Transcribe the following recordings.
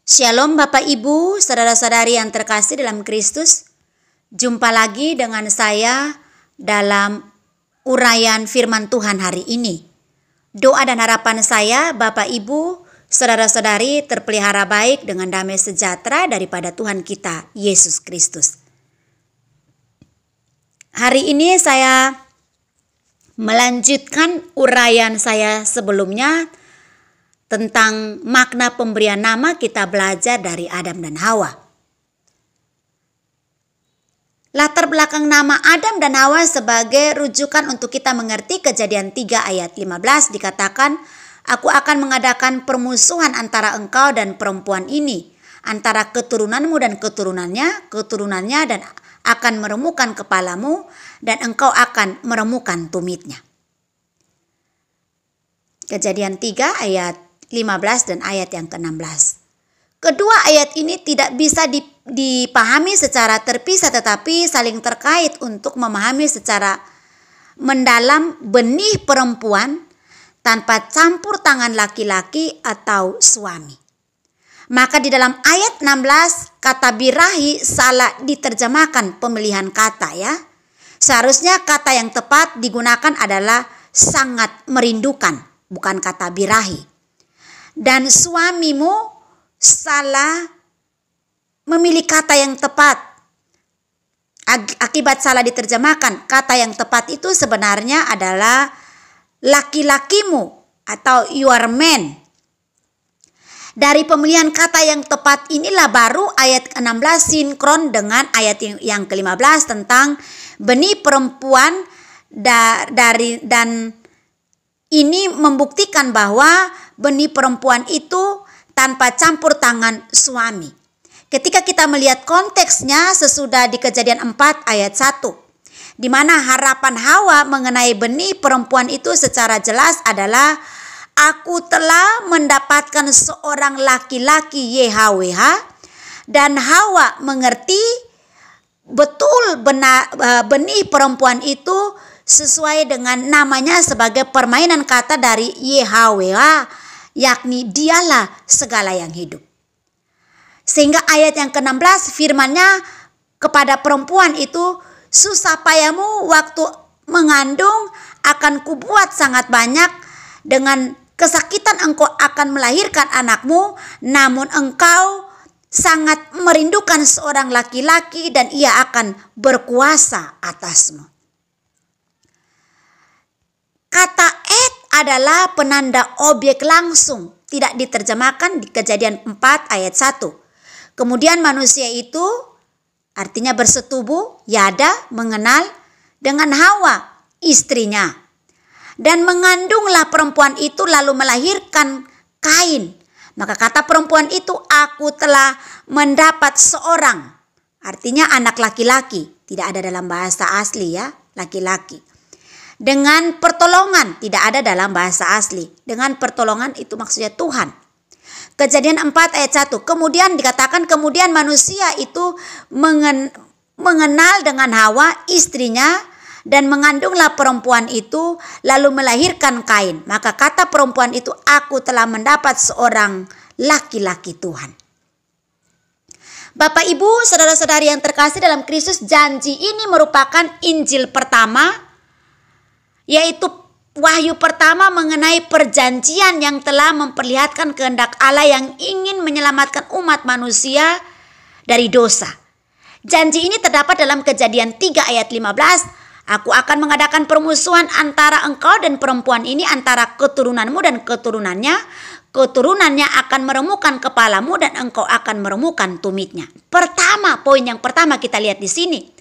Shalom Bapak Ibu, saudara-saudari yang terkasih dalam Kristus. Jumpa lagi dengan saya dalam uraian firman Tuhan hari ini. Doa dan harapan saya, Bapak Ibu, saudara-saudari terpelihara baik dengan damai sejahtera daripada Tuhan kita, Yesus Kristus. Hari ini saya melanjutkan uraian saya sebelumnya tentang makna pemberian nama. Kita belajar dari Adam dan Hawa. Latar belakang nama Adam dan Hawa sebagai rujukan untuk kita mengerti Kejadian 3 ayat 15 dikatakan, "Aku akan mengadakan permusuhan antara engkau dan perempuan ini, antara keturunanmu dan keturunannya dan akan meremukkan kepalamu dan engkau akan meremukkan tumitnya." Kejadian 3 ayat 15 dan ayat yang ke-16. Kedua ayat ini tidak bisa dipahami secara terpisah tetapi saling terkait untuk memahami secara mendalam benih perempuan tanpa campur tangan laki-laki atau suami. Maka di dalam ayat 16 kata birahi salah diterjemahkan pemilihan kata ya. Seharusnya kata yang tepat digunakan adalah sangat merindukan, bukan kata birahi. Dan suamimu salah memilih kata yang tepat. Akibat salah diterjemahkan, kata yang tepat itu sebenarnya adalah laki-lakimu atau your man. Dari pemilihan kata yang tepat inilah baru ayat 16 sinkron dengan ayat yang ke-15 tentang benih perempuan dan ini membuktikan bahwa benih perempuan itu tanpa campur tangan suami. Ketika kita melihat konteksnya sesudah di Kejadian 4 ayat 1. Di mana harapan Hawa mengenai benih perempuan itu secara jelas adalah, "Aku telah mendapatkan seorang laki-laki YHWH." Dan Hawa mengerti betul benih perempuan itu sesuai dengan namanya sebagai permainan kata dari YHWH, yakni dialah segala yang hidup. Sehingga ayat yang ke-16 firman-Nya kepada perempuan itu, "Susah payamu waktu mengandung akan kubuat sangat banyak, dengan kesakitan engkau akan melahirkan anakmu, namun engkau sangat merindukan seorang laki-laki dan ia akan berkuasa atasmu." Kata et adalah penanda objek langsung, tidak diterjemahkan di Kejadian 4 ayat 1. Kemudian manusia itu artinya bersetubuh, yada, mengenal dengan Hawa, istrinya. Dan mengandunglah perempuan itu lalu melahirkan Kain. Maka kata perempuan itu, "Aku telah mendapat seorang." Artinya anak laki-laki, tidak ada dalam bahasa asli ya, laki-laki. Dengan pertolongan, tidak ada dalam bahasa asli. Dengan pertolongan itu maksudnya Tuhan. Kejadian 4 ayat 1. Kemudian dikatakan, kemudian manusia itu mengenal dengan Hawa istrinya dan mengandunglah perempuan itu lalu melahirkan Kain. Maka kata perempuan itu, "Aku telah mendapat seorang laki-laki Tuhan." Bapak Ibu, saudara-saudari yang terkasih dalam Kristus, janji ini merupakan Injil pertama, yaitu wahyu pertama mengenai perjanjian yang telah memperlihatkan kehendak Allah yang ingin menyelamatkan umat manusia dari dosa. Janji ini terdapat dalam Kejadian 3 ayat 15. "Aku akan mengadakan permusuhan antara engkau dan perempuan ini, antara keturunanmu dan keturunannya. Keturunannya akan meremukkan kepalamu dan engkau akan meremukkan tumitnya." Poin yang pertama kita lihat di sini.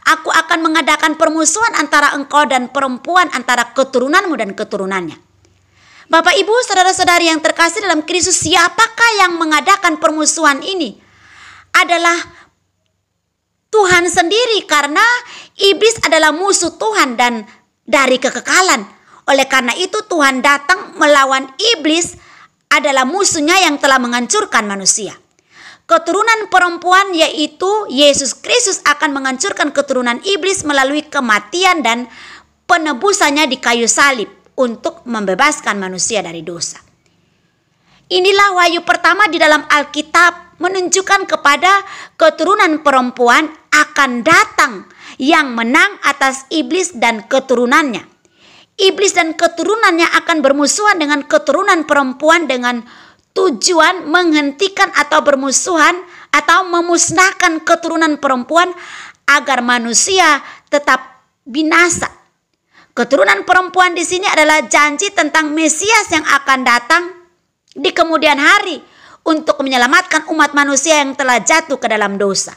"Aku akan mengadakan permusuhan antara engkau dan perempuan, antara keturunanmu dan keturunannya." Bapak Ibu, saudara-saudari yang terkasih dalam Kristus, siapakah yang mengadakan permusuhan ini? Adalah Tuhan sendiri, karena iblis adalah musuh Tuhan dan dari kekekalan. Oleh karena itu Tuhan datang melawan iblis, adalah musuhnya yang telah menghancurkan manusia. Keturunan perempuan yaitu Yesus Kristus akan menghancurkan keturunan iblis melalui kematian dan penebusannya di kayu salib untuk membebaskan manusia dari dosa. Inilah wahyu pertama di dalam Alkitab menunjukkan kepada keturunan perempuan akan datang yang menang atas iblis dan keturunannya. Iblis dan keturunannya akan bermusuhan dengan keturunan perempuan dengan tujuan menghentikan atau bermusuhan atau memusnahkan keturunan perempuan agar manusia tetap binasa. Keturunan perempuan di sini adalah janji tentang Mesias yang akan datang di kemudian hari untuk menyelamatkan umat manusia yang telah jatuh ke dalam dosa.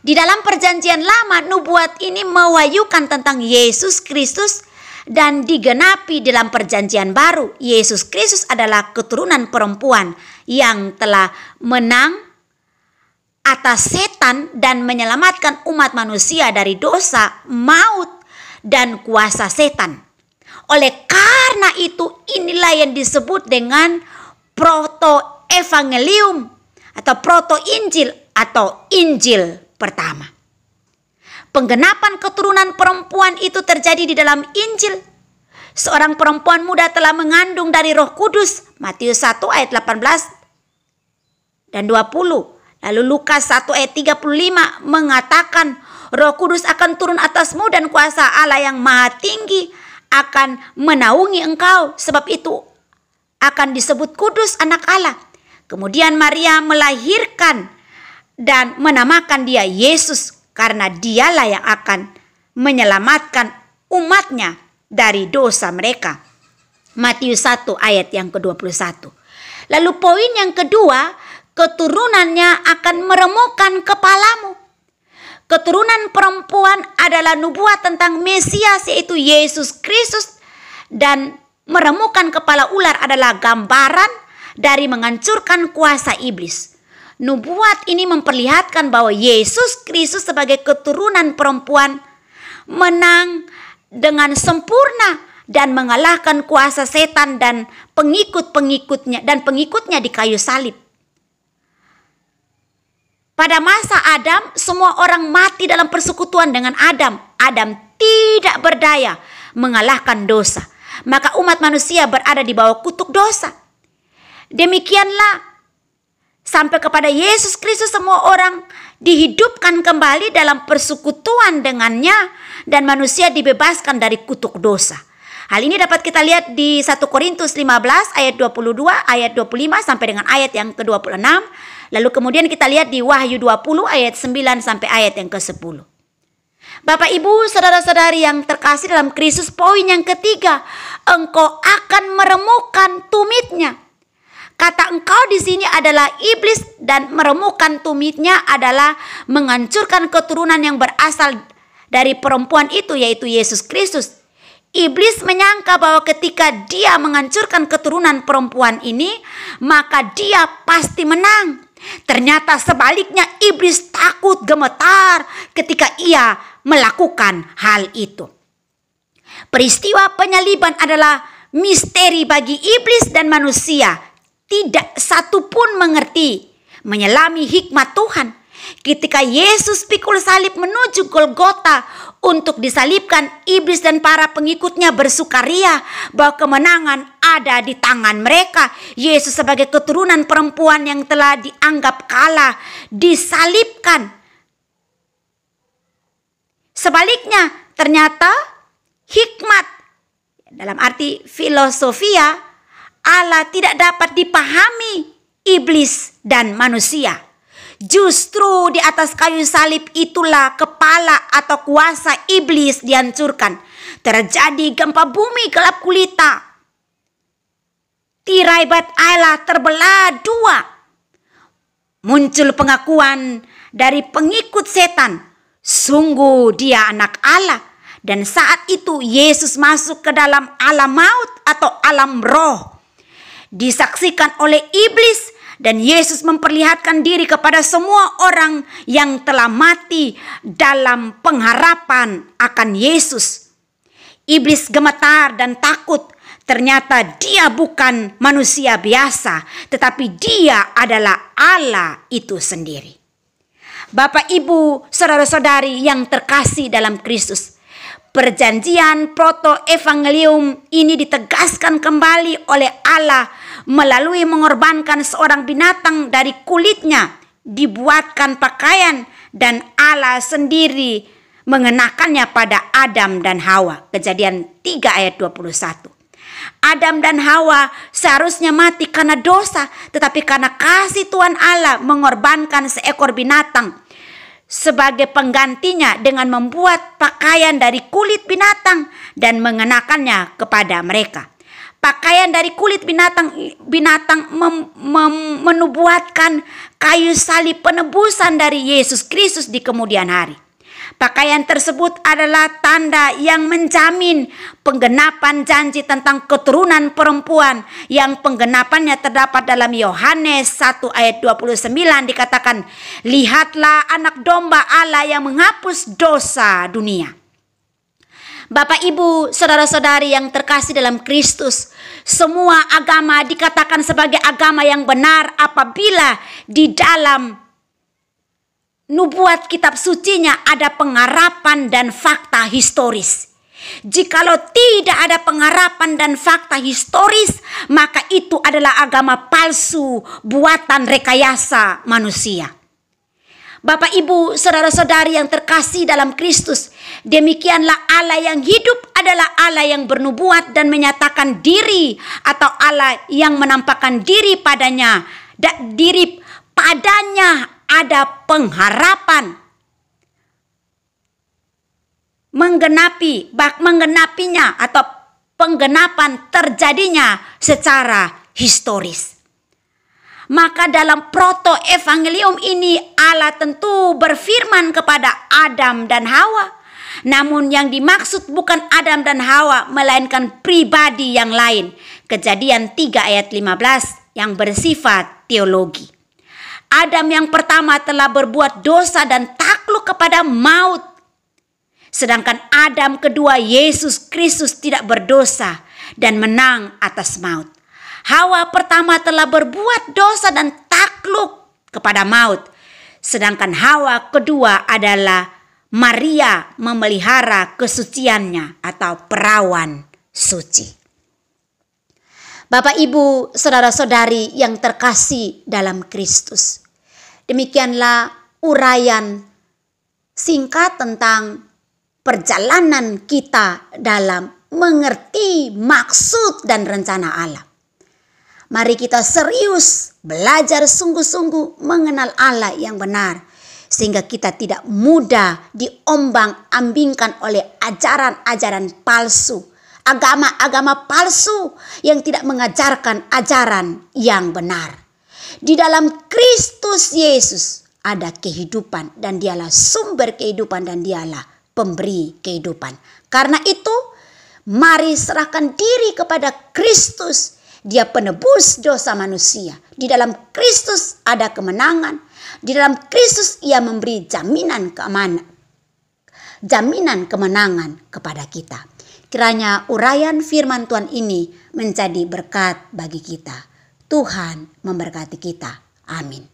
Di dalam perjanjian lama, nubuat ini mewahyukan tentang Yesus Kristus dan digenapi dalam perjanjian baru. Yesus Kristus adalah keturunan perempuan yang telah menang atas setan dan menyelamatkan umat manusia dari dosa, maut, dan kuasa setan. Oleh karena itu, inilah yang disebut dengan proto-evangelium atau proto-injil atau injil pertama. Penggenapan keturunan perempuan itu terjadi di dalam Injil. Seorang perempuan muda telah mengandung dari Roh Kudus. Matius 1 ayat 18 dan 20. Lalu Lukas 1 ayat 35 mengatakan Roh Kudus akan turun atasmu dan kuasa Allah yang maha tinggi akan menaungi engkau. Sebab itu akan disebut kudus anak Allah. Kemudian Maria melahirkan dan menamakan dia Yesus karena dialah yang akan menyelamatkan umatnya dari dosa mereka. Matius 1 ayat yang ke-21. Lalu poin yang kedua, keturunannya akan meremukkan kepalamu. Keturunan perempuan adalah nubuat tentang Mesias yaitu Yesus Kristus, dan meremukkan kepala ular adalah gambaran dari menghancurkan kuasa iblis. Nubuat ini memperlihatkan bahwa Yesus Kristus sebagai keturunan perempuan menang dengan sempurna dan mengalahkan kuasa setan dan pengikutnya di kayu salib. Pada masa Adam, semua orang mati dalam persekutuan dengan Adam. Adam tidak berdaya mengalahkan dosa. Maka umat manusia berada di bawah kutuk dosa. Demikianlah sampai kepada Yesus Kristus semua orang dihidupkan kembali dalam persekutuan dengannya dan manusia dibebaskan dari kutuk dosa. Hal ini dapat kita lihat di 1 Korintus 15 ayat 22, ayat 25 sampai dengan ayat yang ke-26. Lalu kemudian kita lihat di Wahyu 20 ayat 9 sampai ayat yang ke-10. Bapak Ibu, saudara-saudari yang terkasih dalam Kristus, poin yang ketiga, engkau akan meremukkan tumitnya. Kata engkau di sini adalah iblis dan meremukkan tumitnya adalah menghancurkan keturunan yang berasal dari perempuan itu yaitu Yesus Kristus. Iblis menyangka bahwa ketika dia menghancurkan keturunan perempuan ini, maka dia pasti menang. Ternyata sebaliknya, iblis takut gemetar ketika ia melakukan hal itu. Peristiwa penyaliban adalah misteri bagi iblis dan manusia. Tidak satu pun mengerti, menyelami hikmat Tuhan. Ketika Yesus pikul salib menuju Golgota untuk disalibkan, iblis dan para pengikutnya bersukaria bahwa kemenangan ada di tangan mereka. Yesus sebagai keturunan perempuan yang telah dianggap kalah disalibkan. Sebaliknya, ternyata hikmat dalam arti filosofia Allah tidak dapat dipahami iblis dan manusia. Justru di atas kayu salib itulah kepala atau kuasa iblis dihancurkan. Terjadi gempa bumi gelap gulita. Tirai bait Allah terbelah dua. Muncul pengakuan dari pengikut setan, sungguh dia anak Allah. Dan saat itu Yesus masuk ke dalam alam maut atau alam roh. Disaksikan oleh iblis, dan Yesus memperlihatkan diri kepada semua orang yang telah mati dalam pengharapan akan Yesus. Iblis gemetar dan takut. Ternyata dia bukan manusia biasa, tetapi dia adalah Allah itu sendiri. Bapak, Ibu, saudara-saudari yang terkasih dalam Kristus, Perjanjian proto-evangelium ini ditegaskan kembali oleh Allah melalui mengorbankan seorang binatang dari kulitnya, dibuatkan pakaian, dan Allah sendiri mengenakannya pada Adam dan Hawa. Kejadian 3 ayat 21. Adam dan Hawa seharusnya mati karena dosa, tetapi karena kasih Tuhan Allah mengorbankan seekor binatang sebagai penggantinya dengan membuat pakaian dari kulit binatang dan mengenakannya kepada mereka. Pakaian dari kulit binatang menubuatkan kayu salib penebusan dari Yesus Kristus di kemudian hari. Pakaian tersebut adalah tanda yang menjamin penggenapan janji tentang keturunan perempuan yang penggenapannya terdapat dalam Yohanes 1 ayat 29 dikatakan, "Lihatlah anak domba Allah yang menghapus dosa dunia." Bapak, Ibu, saudara-saudari yang terkasih dalam Kristus, semua agama dikatakan sebagai agama yang benar apabila di dalam nubuat kitab sucinya ada pengharapan dan fakta historis. Jikalau tidak ada pengharapan dan fakta historis, maka itu adalah agama palsu buatan rekayasa manusia. Bapak, Ibu, saudara-saudari yang terkasih dalam Kristus, demikianlah Allah yang hidup adalah Allah yang bernubuat dan menyatakan diri, atau Allah yang menampakkan diri padanya. Padanya ada pengharapan menggenapinya atau penggenapan terjadinya secara historis. Maka dalam proto-evangelium ini Allah tentu berfirman kepada Adam dan Hawa. Namun yang dimaksud bukan Adam dan Hawa, melainkan pribadi yang lain. Kejadian 3 ayat 15 yang bersifat teologi. Adam yang pertama telah berbuat dosa dan takluk kepada maut. Sedangkan Adam kedua, Yesus Kristus, tidak berdosa dan menang atas maut. Hawa pertama telah berbuat dosa dan takluk kepada maut. Sedangkan Hawa kedua adalah Maria memelihara kesuciannya atau perawan suci. Bapak, Ibu, saudara-saudari yang terkasih dalam Kristus. Demikianlah uraian singkat tentang perjalanan kita dalam mengerti maksud dan rencana Allah. Mari kita serius belajar sungguh-sungguh mengenal Allah yang benar, sehingga kita tidak mudah diombang-ambingkan oleh ajaran-ajaran palsu, agama-agama palsu yang tidak mengajarkan ajaran yang benar. Di dalam Kristus Yesus ada kehidupan, dan dialah sumber kehidupan, dan dialah pemberi kehidupan. Karena itu, mari serahkan diri kepada Kristus. Dia penebus dosa manusia. Di dalam Kristus ada kemenangan. Di dalam Kristus Ia memberi jaminan kemenangan kepada kita. Kiranya uraian firman Tuhan ini menjadi berkat bagi kita. Tuhan memberkati kita. Amin.